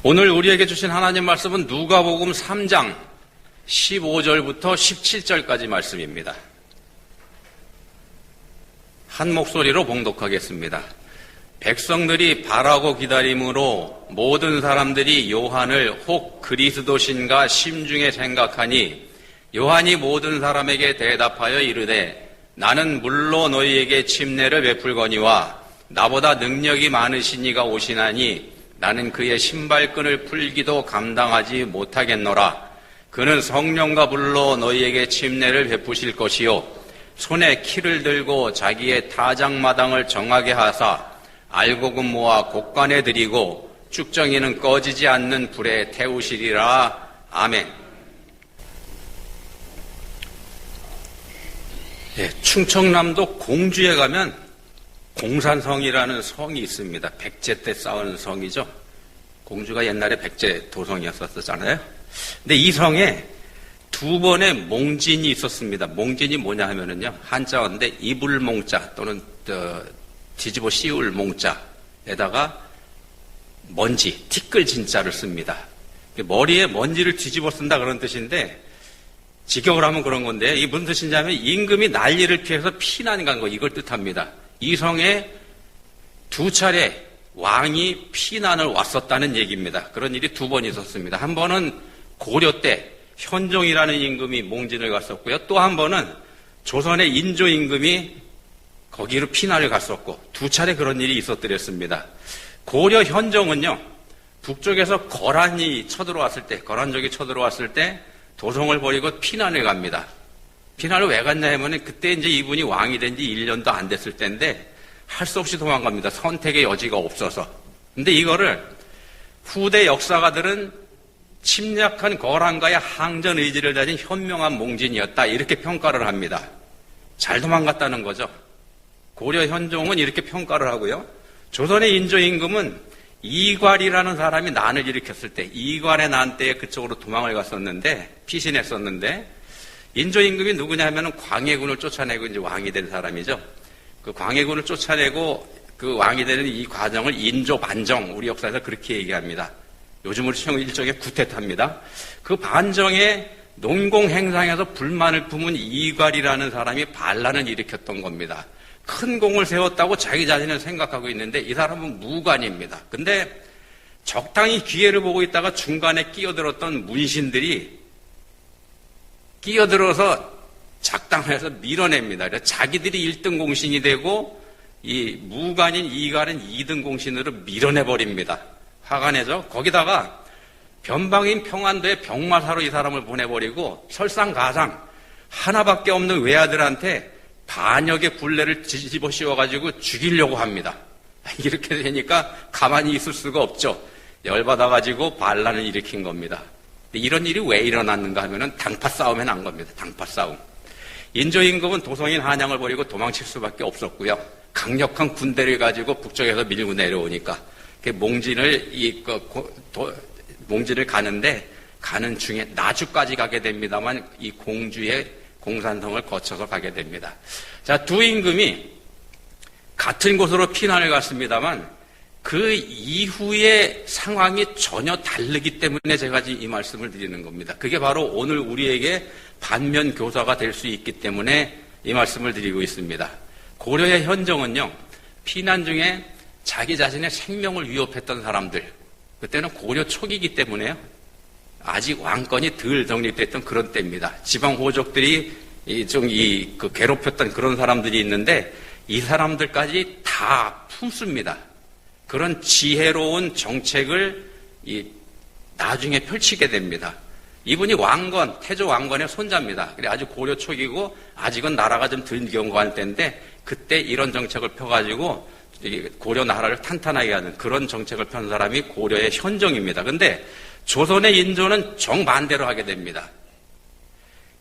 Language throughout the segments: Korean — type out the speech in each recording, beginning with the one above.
오늘 우리에게 주신 하나님 말씀은 누가복음 3장 15절부터 17절까지 말씀입니다. 한 목소리로 봉독하겠습니다. 백성들이 바라고 기다림으로 모든 사람들이 요한을 혹 그리스도신가 심중에 생각하니 요한이 모든 사람에게 대답하여 이르되 나는 물로 너희에게 침례를 베풀거니와 나보다 능력이 많으신 이가 오시나니 나는 그의 신발끈을 풀기도 감당하지 못하겠노라. 그는 성령과 불로 너희에게 침례를 베푸실 것이요 손에 키를 들고 자기의 타작마당을 정하게 하사 알곡은 모아 곡간에 들이고 쭉정이는 꺼지지 않는 불에 태우시리라. 아멘. 충청남도 공주에 가면 공산성이라는 성이 있습니다. 백제 때 쌓은 성이죠. 공주가 옛날에 백제 도성이었었잖아요. 근데 이 성에 두 번의 몽진이 있었습니다. 몽진이 뭐냐 하면은요, 한자어인데 이불 몽자 또는 뒤집어 씌울 몽자에다가 먼지, 티끌 진자를 씁니다. 머리에 먼지를 뒤집어 쓴다 그런 뜻인데 직역을 하면 그런 건데 이게 무슨 뜻이냐면 임금이 난리를 피해서 피난 간 거 이걸 뜻합니다. 이 성에 두 차례 왕이 피난을 왔었다는 얘기입니다. 그런 일이 두 번 있었습니다. 한 번은 고려 때 현종이라는 임금이 몽진을 갔었고요. 또 한 번은 조선의 인조 임금이 거기로 피난을 갔었고 두 차례 그런 일이 있었더랬습니다. 고려 현종은요, 북쪽에서 거란이 쳐들어왔을 때, 거란족이 쳐들어왔을 때 도성을 버리고 피난을 갑니다. 피난을 왜 갔냐 하면 그때 이제 이분이 왕이 된 지 1년도 안 됐을 때인데 할 수 없이 도망갑니다. 선택의 여지가 없어서. 근데 이거를 후대 역사가들은 침략한 거란과의 항전 의지를 가진 현명한 몽진이었다 이렇게 평가를 합니다. 잘 도망갔다는 거죠. 고려 현종은 이렇게 평가를 하고요. 조선의 인조 임금은 이괄이라는 사람이 난을 일으켰을 때 이괄의 난 때에 그쪽으로 도망을 갔었는데 피신했었는데 인조 임금이 누구냐 하면은 광해군을 쫓아내고 이제 왕이 된 사람이죠. 그 광해군을 쫓아내고 그 왕이 되는 이 과정을 인조 반정, 우리 역사에서 그렇게 얘기합니다. 요즘으로 치면 일종의 구태타입니다. 그 반정의 농공 행상에서 불만을 품은 이괄이라는 사람이 반란을 일으켰던 겁니다. 큰 공을 세웠다고 자기 자신을 생각하고 있는데 이 사람은 무관입니다. 근데 적당히 기회를 보고 있다가 중간에 끼어들었던 문신들이 끼어들어서 작당해서 밀어냅니다. 그래서 자기들이 1등 공신이 되고 이 무관인 이관은 2등 공신으로 밀어내버립니다. 화가 내죠. 거기다가 변방인 평안도에 병마사로 이 사람을 보내버리고 설상가상 하나밖에 없는 외아들한테 반역의 굴레를 뒤집어 씌워가지고 죽이려고 합니다. 이렇게 되니까 가만히 있을 수가 없죠. 열받아가지고 반란을 일으킨 겁니다. 이런 일이 왜 일어났는가 하면은 당파 싸움에 난 겁니다. 당파 싸움. 인조 임금은 도성인 한양을 버리고 도망칠 수밖에 없었고요. 강력한 군대를 가지고 북쪽에서 밀고 내려오니까 몽진을 가는데 가는 중에 나주까지 가게 됩니다만 이 공주의 공산성을 거쳐서 가게 됩니다. 자, 두 임금이 같은 곳으로 피난을 갔습니다만 그 이후의 상황이 전혀 다르기 때문에 제가 이 말씀을 드리는 겁니다. 그게 바로 오늘 우리에게 반면 교사가 될 수 있기 때문에 이 말씀을 드리고 있습니다. 고려의 현종은요, 피난 중에 자기 자신의 생명을 위협했던 사람들, 그때는 고려 초기이기 때문에요, 아직 왕권이 덜 정립됐던 그런 때입니다. 지방 호족들이 괴롭혔던 그런 사람들이 있는데 이 사람들까지 다 품습니다. 그런 지혜로운 정책을 나중에 펼치게 됩니다. 이분이 왕건, 태조 왕건의 손자입니다. 그래 아주 고려 초기고 아직은 나라가 좀 덜 경고할 때인데 그때 이런 정책을 펴가지고 고려 나라를 탄탄하게 하는 그런 정책을 편 사람이 고려의 현종입니다. 근데 조선의 인조는 정반대로 하게 됩니다.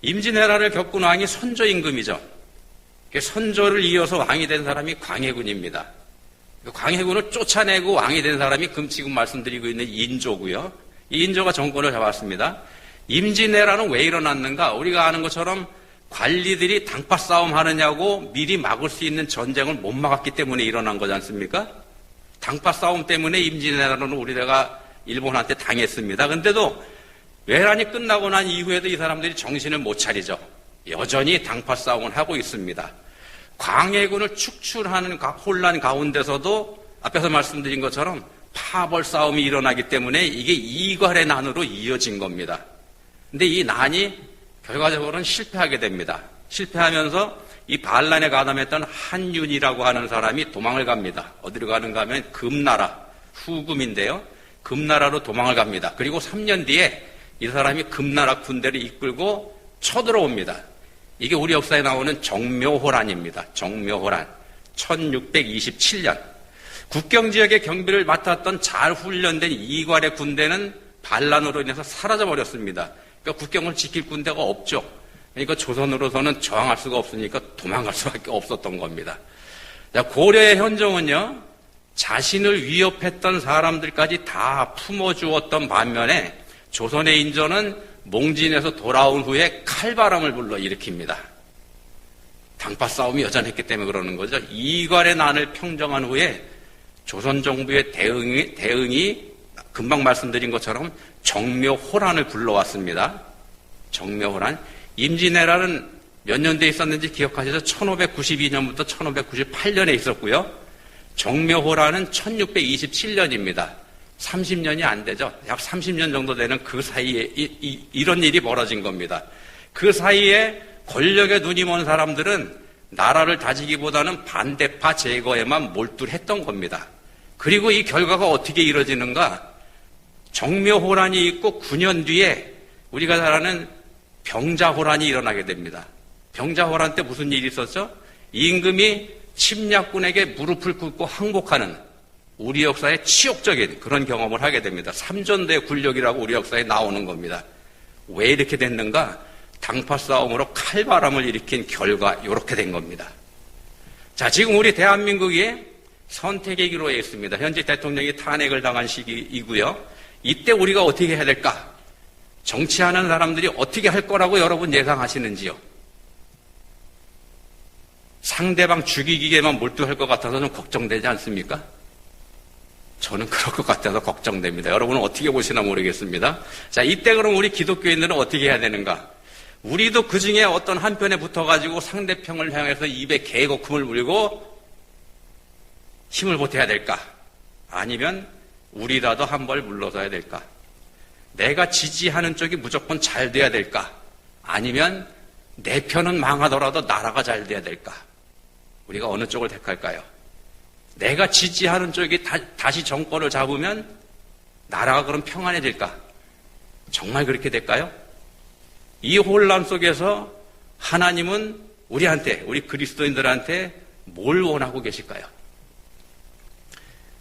임진왜란을 겪은 왕이 선조 임금이죠. 선조를 이어서 왕이 된 사람이 광해군입니다. 광해군을 쫓아내고 왕이 된 사람이 지금 말씀드리고 있는 인조고요. 이 인조가 정권을 잡았습니다. 임진왜란은 왜 일어났는가? 우리가 아는 것처럼 관리들이 당파 싸움 하느냐고 미리 막을 수 있는 전쟁을 못 막았기 때문에 일어난 거지 않습니까? 당파 싸움 때문에 임진왜란은 우리가 일본한테 당했습니다. 근데도 외란이 끝나고 난 이후에도 이 사람들이 정신을 못 차리죠. 여전히 당파 싸움을 하고 있습니다. 광해군을 축출하는 혼란 가운데서도 앞에서 말씀드린 것처럼 파벌 싸움이 일어나기 때문에 이게 이괄의 난으로 이어진 겁니다. 근데 이 난이 결과적으로는 실패하게 됩니다. 실패하면서 이 반란에 가담했던 한윤이라고 하는 사람이 도망을 갑니다. 어디로 가는가 하면 금나라, 후금인데요. 금나라로 도망을 갑니다. 그리고 3년 뒤에 이 사람이 금나라 군대를 이끌고 쳐들어옵니다. 이게 우리 역사에 나오는 정묘호란입니다. 정묘호란. 1627년. 국경지역의 경비를 맡았던 잘 훈련된 이괄의 군대는 반란으로 인해서 사라져버렸습니다. 그러니까 국경을 지킬 군대가 없죠. 그러니까 조선으로서는 저항할 수가 없으니까 도망갈 수밖에 없었던 겁니다. 고려의 현종은요, 자신을 위협했던 사람들까지 다 품어주었던 반면에 조선의 인조는 몽진에서 돌아온 후에 칼바람을 불러 일으킵니다. 당파 싸움이 여전했기 때문에 그러는 거죠. 이괄의 난을 평정한 후에 조선 정부의 대응이 금방 말씀드린 것처럼 정묘호란을 불러왔습니다. 정묘호란. 임진왜란은 몇 년대에 있었는지 기억하시죠? 1592년부터 1598년에 있었고요. 정묘호란은 1627년입니다. 30년이 안 되죠. 약 30년 정도 되는 그 사이에 이런 일이 벌어진 겁니다. 그 사이에 권력에 눈이 먼 사람들은 나라를 다지기보다는 반대파 제거에만 몰두했던 겁니다. 그리고 이 결과가 어떻게 이루어지는가? 정묘호란이 있고 9년 뒤에 우리가 잘 아는 병자호란이 일어나게 됩니다. 병자호란 때 무슨 일이 있었죠? 임금이 침략군에게 무릎을 꿇고 항복하는 우리 역사의 치욕적인 그런 경험을 하게 됩니다. 삼전대 굴욕이라고 우리 역사에 나오는 겁니다. 왜 이렇게 됐는가? 당파 싸움으로 칼바람을 일으킨 결과 이렇게 된 겁니다. 자, 지금 우리 대한민국이 선택의 기로에 있습니다. 현재 대통령이 탄핵을 당한 시기이고요. 이때 우리가 어떻게 해야 될까? 정치하는 사람들이 어떻게 할 거라고 여러분 예상하시는지요? 상대방 죽이기에만 몰두할 것 같아서 좀 걱정되지 않습니까? 저는 그럴 것 같아서 걱정됩니다. 여러분은 어떻게 보시나 모르겠습니다. 자, 이때 그럼 우리 기독교인들은 어떻게 해야 되는가? 우리도 그 중에 어떤 한편에 붙어가지고 상대편을 향해서 입에 개거품을 물고 힘을 보태야 될까? 아니면 우리라도 한 벌 물러서야 될까? 내가 지지하는 쪽이 무조건 잘 돼야 될까? 아니면 내 편은 망하더라도 나라가 잘 돼야 될까? 우리가 어느 쪽을 택할까요? 내가 지지하는 쪽이 다시 정권을 잡으면 나라가 그럼 평안해질까? 정말 그렇게 될까요? 이 혼란 속에서 하나님은 우리한테, 우리 그리스도인들한테 뭘 원하고 계실까요?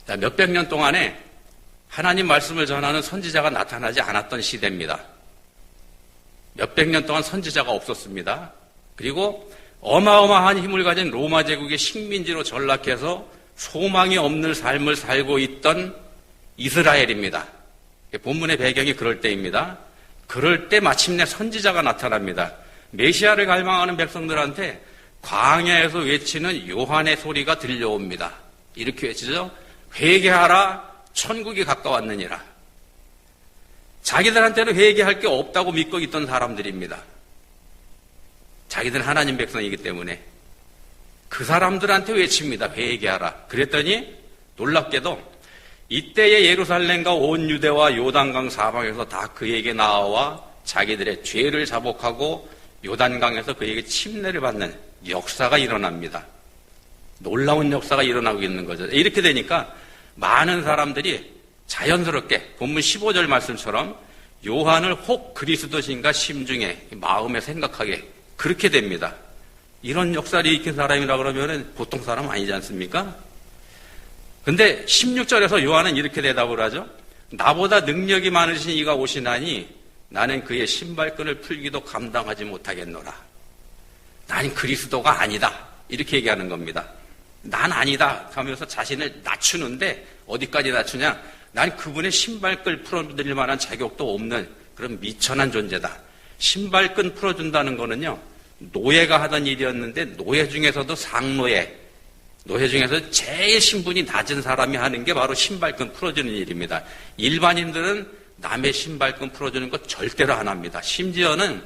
자, 몇백 년 동안에 하나님 말씀을 전하는 선지자가 나타나지 않았던 시대입니다. 몇백 년 동안 선지자가 없었습니다. 그리고 어마어마한 힘을 가진 로마 제국의 식민지로 전락해서 소망이 없는 삶을 살고 있던 이스라엘입니다. 본문의 배경이 그럴 때입니다. 그럴 때 마침내 선지자가 나타납니다. 메시아를 갈망하는 백성들한테 광야에서 외치는 요한의 소리가 들려옵니다. 이렇게 외치죠. 회개하라, 천국이 가까웠느니라. 자기들한테는 회개할 게 없다고 믿고 있던 사람들입니다. 자기들은 하나님 백성이기 때문에 그 사람들한테 외칩니다. 회개하라. 그랬더니 놀랍게도 이때의 예루살렘과 온 유대와 요단강 사방에서 다 그에게 나와 자기들의 죄를 자복하고 요단강에서 그에게 침례를 받는 역사가 일어납니다. 놀라운 역사가 일어나고 있는 거죠. 이렇게 되니까 많은 사람들이 자연스럽게 본문 15절 말씀처럼 요한을 혹 그리스도신가 심중에 마음에 생각하게 그렇게 됩니다. 이런 역사를 일으킨 사람이라 그러면 보통 사람 아니지 않습니까? 근데 16절에서 요한은 이렇게 대답을 하죠. 나보다 능력이 많으신 이가 오시나니 나는 그의 신발끈을 풀기도 감당하지 못하겠노라. 난 그리스도가 아니다. 이렇게 얘기하는 겁니다. 난 아니다 하면서 자신을 낮추는데 어디까지 낮추냐? 난 그분의 신발끈 풀어드릴 만한 자격도 없는 그런 미천한 존재다. 신발끈 풀어준다는 거는요, 노예가 하던 일이었는데 노예 중에서도 상노예, 노예 중에서 제일 신분이 낮은 사람이 하는 게 바로 신발끈 풀어주는 일입니다. 일반인들은 남의 신발끈 풀어주는 거 절대로 안 합니다. 심지어는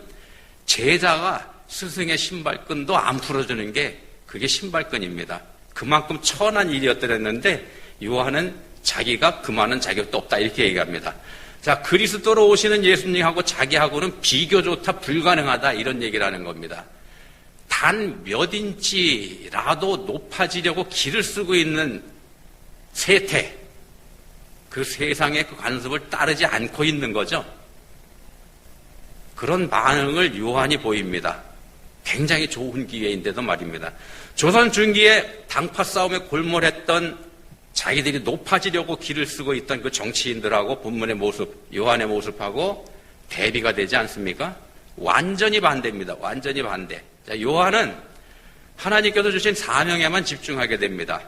제자가 스승의 신발끈도 안 풀어주는 게 그게 신발끈입니다. 그만큼 천한 일이었더랬는데 요한은 자기가 그만한 자격도 없다 이렇게 얘기합니다. 자, 그리스도로 오시는 예수님하고 자기하고는 비교조차 불가능하다 이런 얘기를 하는 겁니다. 단 몇 인치라도 높아지려고 길을 쓰고 있는 세태, 그 세상의 그 관습을 따르지 않고 있는 거죠. 그런 반응을 요한이 보입니다. 굉장히 좋은 기회인데도 말입니다. 조선 중기에 당파 싸움에 골몰했던 자기들이 높아지려고 길을 쓰고 있던 그 정치인들하고 본문의 모습, 요한의 모습하고 대비가 되지 않습니까? 완전히 반대입니다. 완전히 반대. 자, 요한은 하나님께서 주신 사명에만 집중하게 됩니다.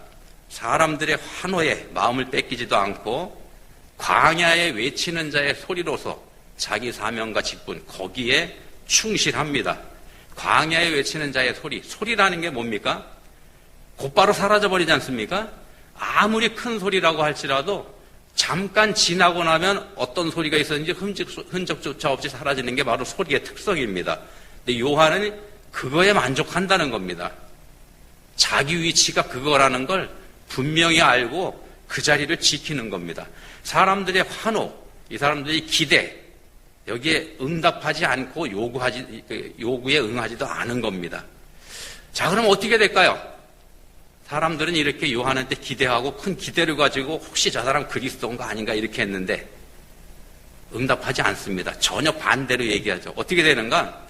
사람들의 환호에 마음을 뺏기지도 않고 광야에 외치는 자의 소리로서 자기 사명과 직분 거기에 충실합니다. 광야에 외치는 자의 소리라는 게 뭡니까? 곧바로 사라져버리지 않습니까? 아무리 큰 소리라고 할지라도 잠깐 지나고 나면 어떤 소리가 있었는지 흔적조차 없이 사라지는 게 바로 소리의 특성입니다. 근데 요한은 그거에 만족한다는 겁니다. 자기 위치가 그거라는 걸 분명히 알고 그 자리를 지키는 겁니다. 사람들의 환호, 이 사람들의 기대, 여기에 응답하지 않고 요구에 응하지도 않은 겁니다. 자, 그럼 어떻게 될까요? 사람들은 이렇게 요한한테 기대하고 큰 기대를 가지고 혹시 저 사람 그리스도인가 아닌가 이렇게 했는데 응답하지 않습니다. 전혀 반대로 얘기하죠. 어떻게 되는가?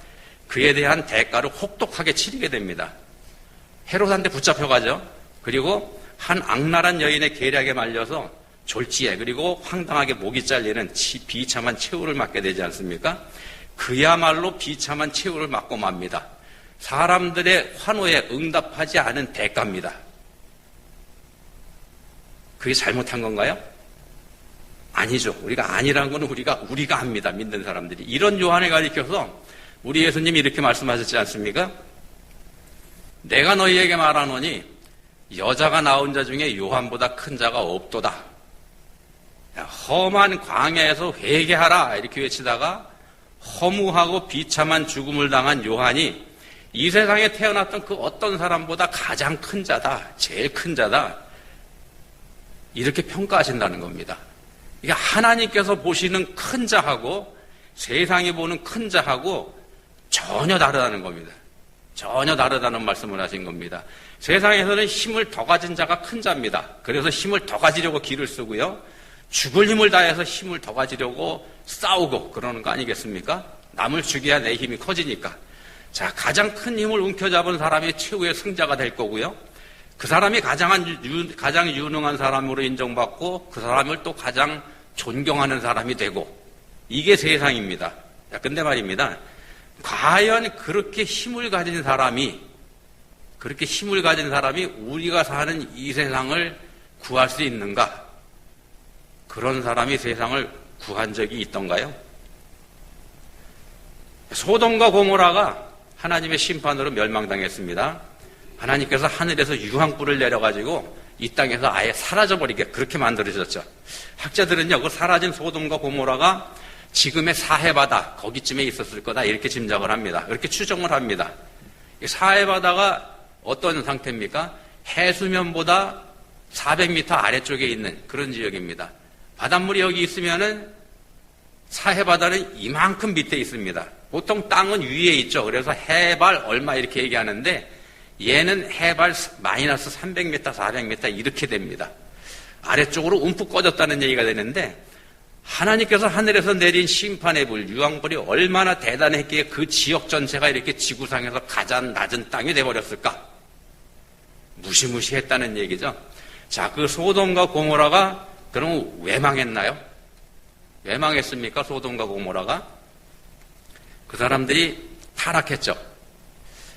그에 대한 대가를 혹독하게 치르게 됩니다. 헤롯한테 붙잡혀가죠. 그리고 한 악랄한 여인의 계략에 말려서 졸지에 그리고 황당하게 목이 잘리는 비참한 최후를 맞게 되지 않습니까? 그야말로 비참한 최후를 맞고 맙니다. 사람들의 환호에 응답하지 않은 대가입니다. 그게 잘못한 건가요? 아니죠. 우리가 아니라는 건 우리가 합니다. 믿는 사람들이. 이런 요한을 가리켜서 우리 예수님이 이렇게 말씀하셨지 않습니까? 내가 너희에게 말하노니 여자가 낳은 자 중에 요한보다 큰 자가 없도다. 험한 광야에서 회개하라 이렇게 외치다가 허무하고 비참한 죽음을 당한 요한이 이 세상에 태어났던 그 어떤 사람보다 가장 큰 자다, 제일 큰 자다 이렇게 평가하신다는 겁니다. 이게 하나님께서 보시는 큰 자하고 세상이 보는 큰 자하고 전혀 다르다는 겁니다. 전혀 다르다는 말씀을 하신 겁니다. 세상에서는 힘을 더 가진 자가 큰 자입니다. 그래서 힘을 더 가지려고 길을 쓰고요. 죽을 힘을 다해서 힘을 더 가지려고 싸우고 그러는 거 아니겠습니까? 남을 죽여야 내 힘이 커지니까. 자, 가장 큰 힘을 움켜잡은 사람이 최후의 승자가 될 거고요. 그 사람이 가장 유능한 사람으로 인정받고 그 사람을 또 가장 존경하는 사람이 되고 이게 세상입니다. 자, 근데 말입니다. 과연 그렇게 힘을 가진 사람이 우리가 사는 이 세상을 구할 수 있는가? 그런 사람이 세상을 구한 적이 있던가요? 소돔과 고모라가 하나님의 심판으로 멸망당했습니다. 하나님께서 하늘에서 유황불을 내려가지고 이 땅에서 아예 사라져버리게 그렇게 만들어졌죠. 학자들은요, 그 사라진 소돔과 고모라가 지금의 사해바다 거기쯤에 있었을 거다 이렇게 짐작을 합니다. 그렇게 추정을 합니다. 사해바다가 어떤 상태입니까? 해수면보다 400m 아래쪽에 있는 그런 지역입니다. 바닷물이 여기 있으면은 사해바다는 이만큼 밑에 있습니다. 보통 땅은 위에 있죠. 그래서 해발 얼마 이렇게 얘기하는데 얘는 해발 마이너스 300m, 400m 이렇게 됩니다. 아래쪽으로 움푹 꺼졌다는 얘기가 되는데 하나님께서 하늘에서 내린 심판의 불, 유황불이 얼마나 대단했기에 그 지역 전체가 이렇게 지구상에서 가장 낮은 땅이 돼버렸을까? 무시무시했다는 얘기죠. 자, 그 소돔과 고모라가 그럼 왜 망했나요? 왜 망했습니까? 소돔과 고모라가? 그 사람들이 타락했죠.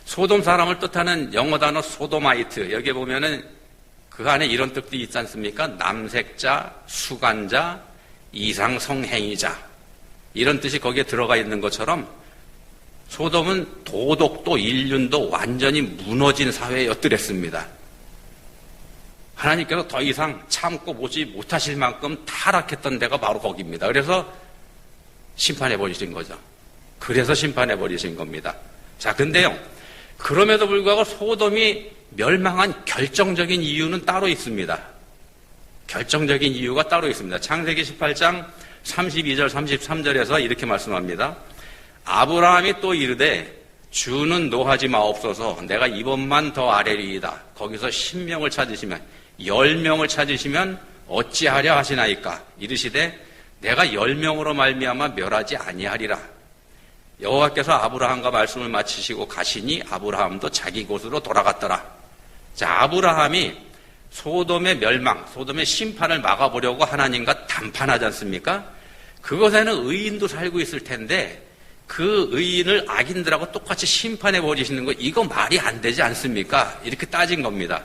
소돔 사람을 뜻하는 영어 단어 소도마이트, 여기에 보면은 그 안에 이런 뜻도 있지 않습니까? 남색자, 수간자, 이상성행위자 이런 뜻이 거기에 들어가 있는 것처럼 소돔은 도덕도 인륜도 완전히 무너진 사회였더랬습니다. 하나님께서 더 이상 참고 보지 못하실 만큼 타락했던 데가 바로 거기입니다. 그래서 심판해 버리신 거죠. 그래서 심판해 버리신 겁니다. 자, 근데요, 그럼에도 불구하고 소돔이 멸망한 결정적인 이유는 따로 있습니다. 결정적인 이유가 따로 있습니다. 창세기 18장 32절 33절에서 이렇게 말씀합니다. 아브라함이 또 이르되 주는 노하지 마옵소서. 내가 이번만 더 아뢰리이다. 거기서 10명을 찾으시면 10명을 찾으시면 어찌하려 하시나이까. 이르시되 내가 10명으로 말미암아 멸하지 아니하리라. 여호와께서 아브라함과 말씀을 마치시고 가시니 아브라함도 자기 곳으로 돌아갔더라. 자, 아브라함이 소돔의 멸망, 소돔의 심판을 막아보려고 하나님과 담판하지 않습니까? 그곳에는 의인도 살고 있을 텐데 그 의인을 악인들하고 똑같이 심판해 버리시는 거, 이거 말이 안 되지 않습니까? 이렇게 따진 겁니다.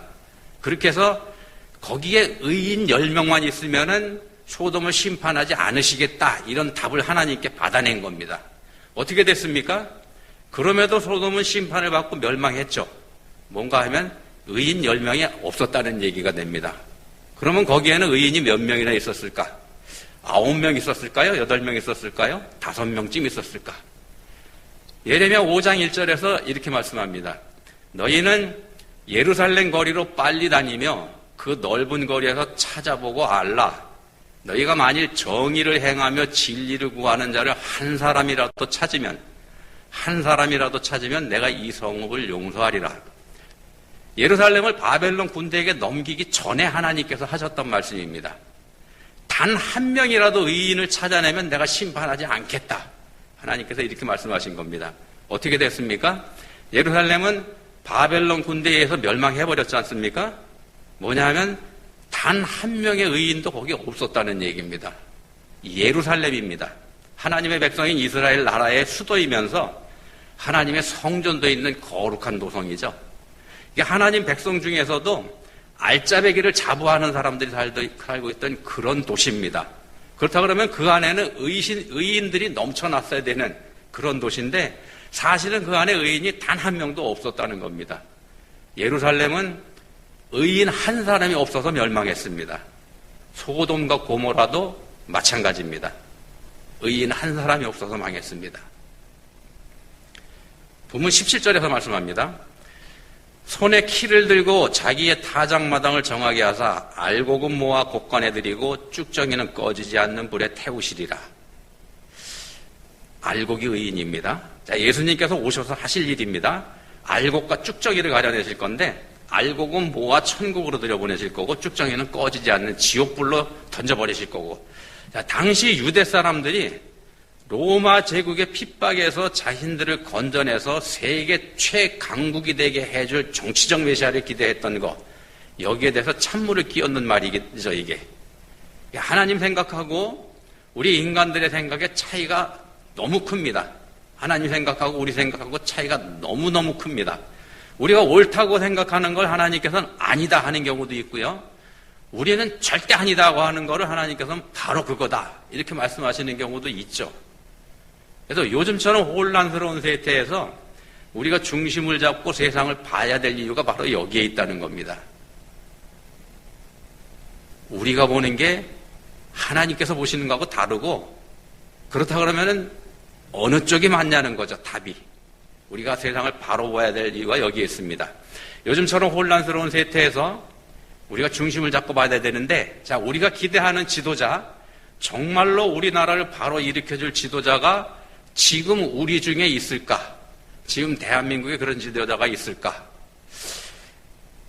그렇게 해서 거기에 의인 10명만 있으면은 소돔을 심판하지 않으시겠다, 이런 답을 하나님께 받아낸 겁니다. 어떻게 됐습니까? 그럼에도 소돔은 심판을 받고 멸망했죠. 뭔가 하면 의인 10명이 없었다는 얘기가 됩니다. 그러면 거기에는 의인이 몇 명이나 있었을까? 9명 있었을까요? 8명 있었을까요? 5명쯤 있었을까? 예레미야 5장 1절에서 이렇게 말씀합니다. 너희는 예루살렘 거리로 빨리 다니며 그 넓은 거리에서 찾아보고 알라. 너희가 만일 정의를 행하며 진리를 구하는 자를 한 사람이라도 찾으면 내가 이 성읍을 용서하리라. 예루살렘을 바벨론 군대에게 넘기기 전에 하나님께서 하셨던 말씀입니다. 단 한 명이라도 의인을 찾아내면 내가 심판하지 않겠다. 하나님께서 이렇게 말씀하신 겁니다. 어떻게 됐습니까? 예루살렘은 바벨론 군대에 의해서 멸망해버렸지 않습니까? 뭐냐 하면 단 한 명의 의인도 거기 없었다는 얘기입니다. 예루살렘입니다. 하나님의 백성인 이스라엘 나라의 수도이면서 하나님의 성전도 있는 거룩한 도성이죠. 이게 하나님 백성 중에서도 알짜배기를 자부하는 사람들이 살고 있던 그런 도시입니다. 그렇다 그러면 그 안에는 의인들이 넘쳐났어야 되는 그런 도시인데 사실은 그 안에 의인이 단 한 명도 없었다는 겁니다. 예루살렘은 의인 한 사람이 없어서 멸망했습니다. 소돔과 고모라도 마찬가지입니다. 의인 한 사람이 없어서 망했습니다. 본문 17절에서 말씀합니다. 손에 키를 들고 자기의 타작마당을 정하게 하사 알곡은 모아 곡간에 들이고 쭉정이는 꺼지지 않는 불에 태우시리라. 알곡이 의인입니다. 자, 예수님께서 오셔서 하실 일입니다. 알곡과 쭉정이를 가려내실 건데 알곡은 모아 천국으로 들여보내실 거고 쭉정이는 꺼지지 않는 지옥불로 던져버리실 거고. 자, 당시 유대 사람들이 로마 제국의 핍박에서 자신들을 건져내서 세계 최강국이 되게 해줄 정치적 메시아를 기대했던 거, 여기에 대해서 찬물을 끼얹는 말이죠, 이게. 하나님 생각하고 우리 인간들의 생각의 차이가 너무 큽니다. 하나님 생각하고 우리 생각하고 차이가 너무너무 큽니다. 우리가 옳다고 생각하는 걸 하나님께서는 아니다 하는 경우도 있고요. 우리는 절대 아니다고 하는 거를 하나님께서는 바로 그거다, 이렇게 말씀하시는 경우도 있죠. 그래서 요즘처럼 혼란스러운 세태에서 우리가 중심을 잡고 세상을 봐야 될 이유가 바로 여기에 있다는 겁니다. 우리가 보는 게 하나님께서 보시는 거하고 다르고, 그렇다 그러면은 어느 쪽이 맞냐는 거죠, 답이. 우리가 세상을 바로 봐야 될 이유가 여기에 있습니다. 요즘처럼 혼란스러운 세태에서 우리가 중심을 잡고 봐야 되는데, 자, 우리가 기대하는 지도자, 정말로 우리나라를 바로 일으켜줄 지도자가 지금 우리 중에 있을까? 지금 대한민국에 그런 지도자가 있을까?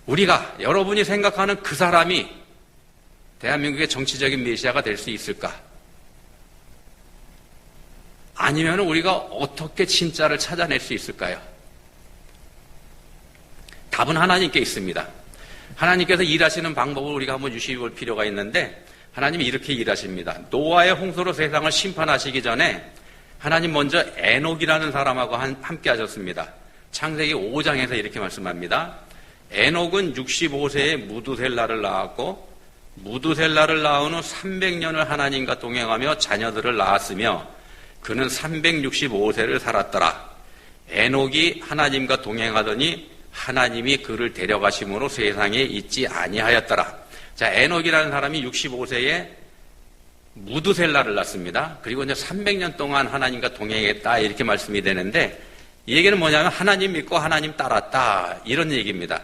우리가, 여러분이 생각하는 그 사람이 대한민국의 정치적인 메시아가 될 수 있을까? 아니면 우리가 어떻게 진짜를 찾아낼 수 있을까요? 답은 하나님께 있습니다. 하나님께서 일하시는 방법을 우리가 한번 유심히 볼 필요가 있는데, 하나님이 이렇게 일하십니다. 노아의 홍수로 세상을 심판하시기 전에 하나님 먼저 에녹이라는 사람하고 함께 하셨습니다. 창세기 5장에서 이렇게 말씀합니다. 에녹은 65세에 무두셀라를 낳았고 무두셀라를 낳은 후 300년을 하나님과 동행하며 자녀들을 낳았으며 그는 365세를 살았더라. 에녹이 하나님과 동행하더니 하나님이 그를 데려가심으로 세상에 있지 아니하였더라. 자, 에녹이라는 사람이 65세에 무두셀라를 낳습니다. 그리고 이제 300년 동안 하나님과 동행했다 이렇게 말씀이 되는데 이 얘기는 뭐냐면 하나님 믿고 하나님 따랐다 이런 얘기입니다.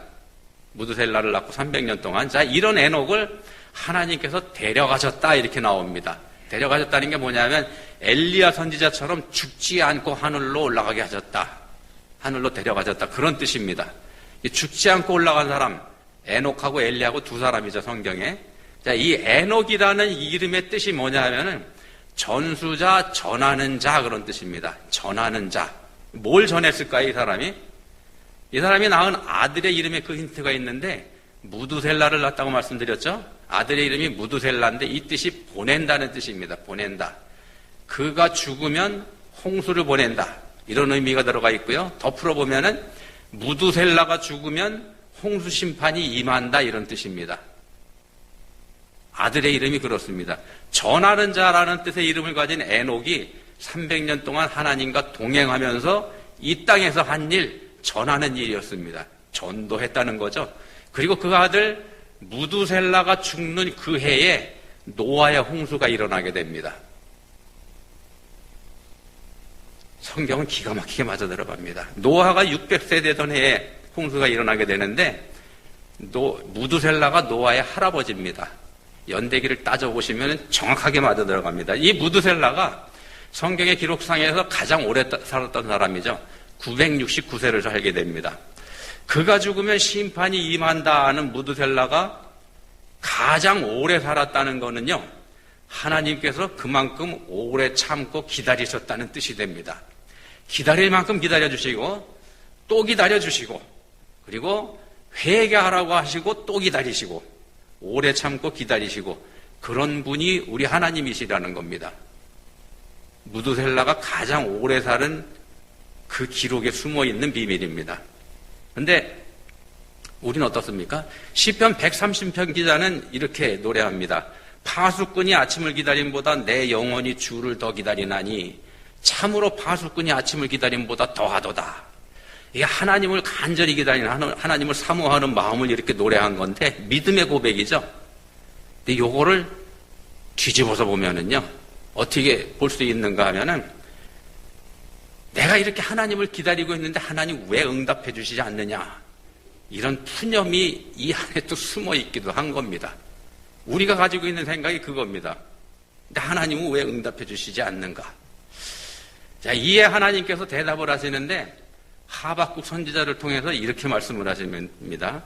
무두셀라를 낳고 300년 동안. 자, 이런 에녹을 하나님께서 데려가셨다 이렇게 나옵니다. 데려가셨다는 게 뭐냐면 엘리야 선지자처럼 죽지 않고 하늘로 올라가게 하셨다. 하늘로 데려가셨다. 그런 뜻입니다. 죽지 않고 올라간 사람, 에녹하고 엘리야하고 두 사람이죠, 성경에. 자, 이 에녹이라는 이름의 뜻이 뭐냐면은 전수자, 전하는 자 그런 뜻입니다. 전하는 자. 뭘 전했을까요, 이 사람이? 이 사람이 낳은 아들의 이름에 그 힌트가 있는데 무두셀라를 낳았다고 말씀드렸죠? 아들의 이름이 무두셀라인데 이 뜻이 보낸다는 뜻입니다. 보낸다. 그가 죽으면 홍수를 보낸다. 이런 의미가 들어가 있고요. 더 풀어보면은 무두셀라가 죽으면 홍수 심판이 임한다 이런 뜻입니다. 아들의 이름이 그렇습니다. 전하는 자라는 뜻의 이름을 가진 에녹이 300년 동안 하나님과 동행하면서 이 땅에서 한 일, 전하는 일이었습니다. 전도했다는 거죠. 그리고 그 아들 무두셀라가 죽는 그 해에 노아의 홍수가 일어나게 됩니다. 성경은 기가 막히게 맞아 들어갑니다. 노아가 600세 되던 해에 홍수가 일어나게 되는데 무두셀라가 노아의 할아버지입니다. 연대기를 따져보시면 정확하게 맞아 들어갑니다. 이 무두셀라가 성경의 기록상에서 가장 오래 살았던 사람이죠. 969세를 살게 됩니다. 그가 죽으면 심판이 임한다는 무두셀라가 가장 오래 살았다는 것은요, 하나님께서 그만큼 오래 참고 기다리셨다는 뜻이 됩니다. 기다릴 만큼 기다려주시고 또 기다려주시고 그리고 회개하라고 하시고 또 기다리시고 오래 참고 기다리시고 그런 분이 우리 하나님이시라는 겁니다. 무두셀라가 가장 오래 살은 그 기록에 숨어있는 비밀입니다. 그런데 우리는 어떻습니까? 시편 130편 기자는 이렇게 노래합니다. 파수꾼이 아침을 기다림보다 내 영혼이 주를 더 기다리나니 참으로 파수꾼이 아침을 기다림보다 더하도다. 이게 하나님을 간절히 기다리는 하나님을 사모하는 마음을 이렇게 노래한 건데 믿음의 고백이죠. 근데 요거를 뒤집어서 보면은요 어떻게 볼 수 있는가 하면은 내가 이렇게 하나님을 기다리고 있는데 하나님 왜 응답해 주시지 않느냐 이런 푸념이 이 안에 또 숨어 있기도 한 겁니다. 우리가 가지고 있는 생각이 그겁니다. 근데 하나님은 왜 응답해 주시지 않는가? 자, 이에 하나님께서 대답을 하시는데 하박국 선지자를 통해서 이렇게 말씀을 하십니다.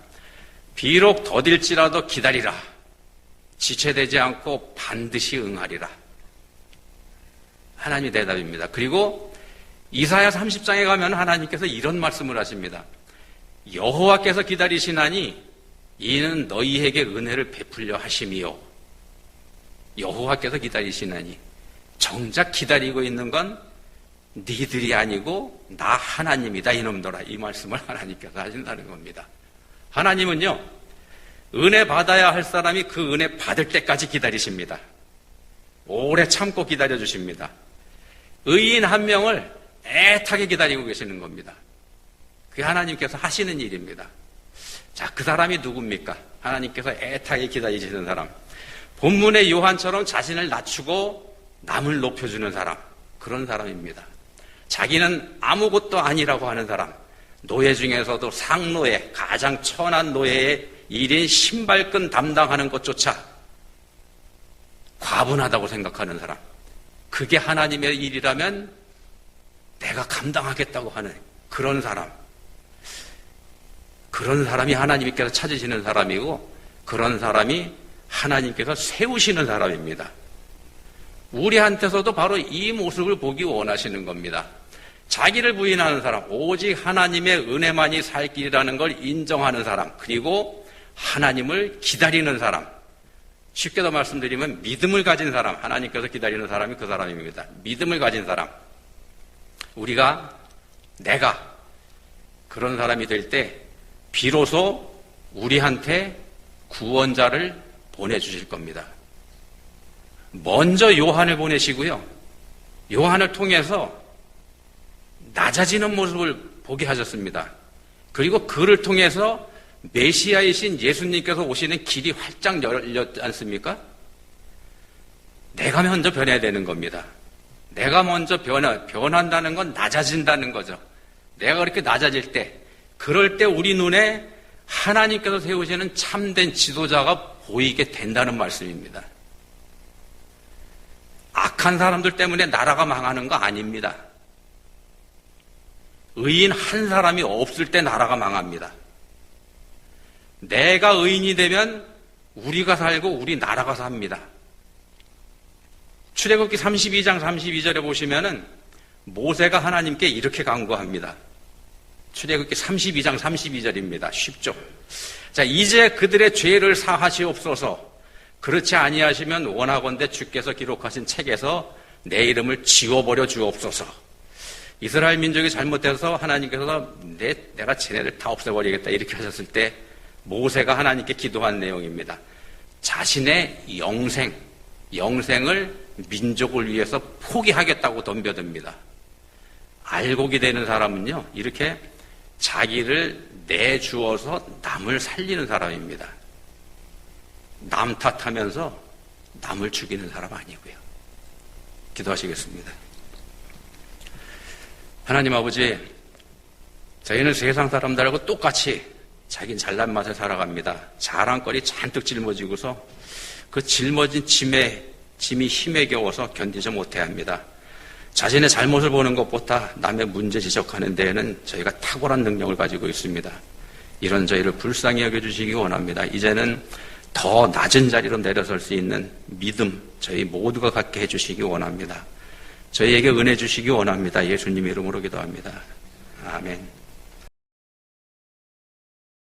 비록 더딜지라도 기다리라. 지체되지 않고 반드시 응하리라. 하나님의 대답입니다. 그리고 이사야 30장에 가면 하나님께서 이런 말씀을 하십니다. 여호와께서 기다리시나니 이는 너희에게 은혜를 베풀려 하심이요. 여호와께서 기다리시나니 정작 기다리고 있는 건 니들이 아니고 나 하나님이다 이놈들아. 이 말씀을 하나님께서 하신다는 겁니다. 하나님은요 은혜 받아야 할 사람이 그 은혜 받을 때까지 기다리십니다. 오래 참고 기다려주십니다. 의인 한 명을 애타게 기다리고 계시는 겁니다. 그게 하나님께서 하시는 일입니다. 자, 그 사람이 누굽니까? 하나님께서 애타게 기다리시는 사람. 본문의 요한처럼 자신을 낮추고 남을 높여주는 사람. 그런 사람입니다. 자기는 아무것도 아니라고 하는 사람. 노예 중에서도 상노예, 가장 천한 노예의 일인 신발끈 담당하는 것조차 과분하다고 생각하는 사람. 그게 하나님의 일이라면 내가 감당하겠다고 하는 그런 사람. 그런 사람이 하나님께서 찾으시는 사람이고 그런 사람이 하나님께서 세우시는 사람입니다. 우리한테서도 바로 이 모습을 보기 원하시는 겁니다. 자기를 부인하는 사람, 오직 하나님의 은혜만이 살 길이라는 걸 인정하는 사람, 그리고 하나님을 기다리는 사람. 쉽게 더 말씀드리면 믿음을 가진 사람, 하나님께서 기다리는 사람이 그 사람입니다. 믿음을 가진 사람. 내가 그런 사람이 될 때 비로소 우리한테 구원자를 보내주실 겁니다. 먼저 요한을 보내시고요. 요한을 통해서 낮아지는 모습을 보게 하셨습니다. 그리고 그를 통해서 메시아이신 예수님께서 오시는 길이 활짝 열렸지 않습니까? 내가 먼저 변해야 되는 겁니다. 내가 먼저 변한다는 건 낮아진다는 거죠. 내가 그렇게 낮아질 때, 그럴 때 우리 눈에 하나님께서 세우시는 참된 지도자가 보이게 된다는 말씀입니다. 악한 사람들 때문에 나라가 망하는 거 아닙니다. 의인 한 사람이 없을 때 나라가 망합니다. 내가 의인이 되면 우리가 살고 우리 나라가 삽니다. 출애굽기 32장 32절에 보시면은 모세가 하나님께 이렇게 간구합니다. 출애굽기 32장 32절입니다. 쉽죠? 자, 이제 그들의 죄를 사하시옵소서. 그렇지 아니하시면 원하건대 주께서 기록하신 책에서 내 이름을 지워버려 주옵소서. 이스라엘 민족이 잘못해서 하나님께서 내가 쟤네를 다 없애버리겠다 이렇게 하셨을 때 모세가 하나님께 기도한 내용입니다. 자신의 영생을 민족을 위해서 포기하겠다고 덤벼듭니다. 알곡이 되는 사람은요, 이렇게 자기를 내주어서 남을 살리는 사람입니다. 남 탓하면서 남을 죽이는 사람 아니고요. 기도하시겠습니다. 하나님 아버지, 저희는 세상 사람들하고 똑같이 자긴 잘난 맛에 살아갑니다. 자랑거리 잔뜩 짊어지고서 그 짊어진 짐이 힘에 겨워서 견디지 못해합니다. 자신의 잘못을 보는 것보다 남의 문제 지적하는 데에는 저희가 탁월한 능력을 가지고 있습니다. 이런 저희를 불쌍히 여겨주시기 원합니다. 이제는 더 낮은 자리로 내려설 수 있는 믿음 저희 모두가 갖게 해주시기 원합니다. 저희에게 은혜 주시기 원합니다. 예수님 이름으로 기도합니다. 아멘.